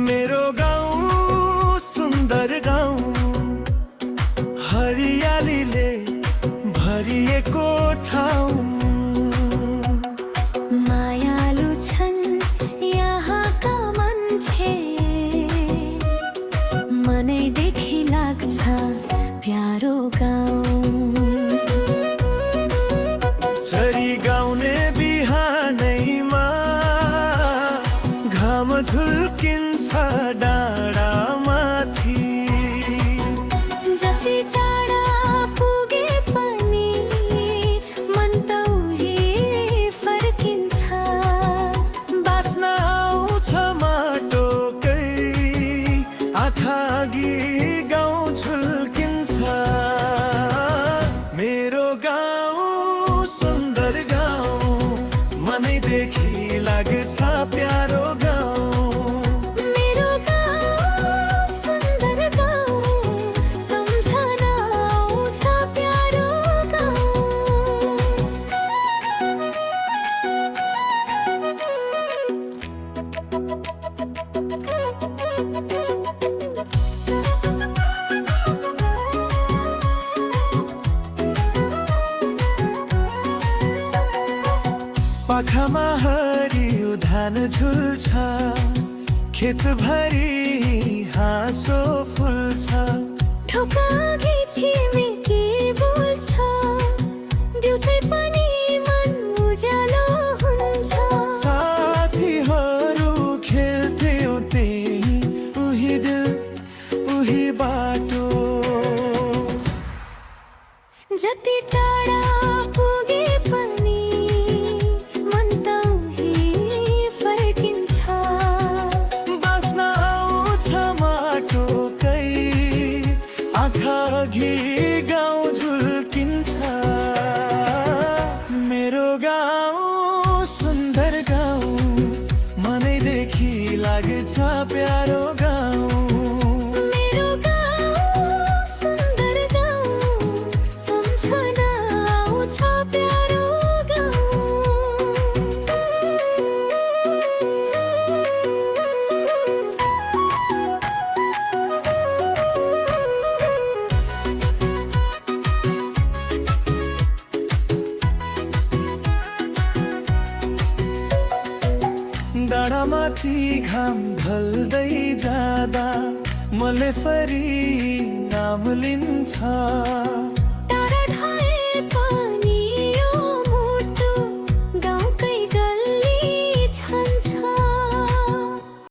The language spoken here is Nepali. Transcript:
मेरो गाउँ सुन्दर गाउँ, हरियालीले भरिएको ठाउँ। मायालु छन् यहाँका मान्छे, मनैदेखि लाग्छ प्यारो गाउँ। छरी गाउने बिहानैमा घाम झुल्किन्छ डाँडामाथि। जति टाढा पुगे पनि मन त उही फर्किन्छ। बाँच्न आउँछ माटोकै आँखाअघि गाउँ झुल्किन्छ। मेरो गाउँ सुन्दर गाउँ, मनैदेखि लाग्छ प्यारो गाउँ। मेरो गाउँ सुन्दर गाउँ, सम्झना आउँछ प्यारो गाउँ। पाखामा हरियो धान झुल्छ, खेतभरि हाँसो फुल्छ। ढोकाअघि छिमेकी बोल्छ, दिउँसै पनि मन उज्यालो हुन्छ। साथीहरू खेल्थ्यो त्यही, उही दिल उही बाटो। जति टाढा पुगे पनि मन त उही फर्किन्छ। बाँच्न आउँछ माटोकै आँखाअघि गाउँ झुल्किन्छ। मेरो गाउँ सुन्दर गाउँ, मनैदेखि लाग्छ प्यारो गाउँ। मेरो गाउँ सुन्दर गाउँ, सम्झना आउँछ प्यारो गाउँ। डाँडामाथि घाम ढल्दै जाँदा मले फरि नाम लिन्छ।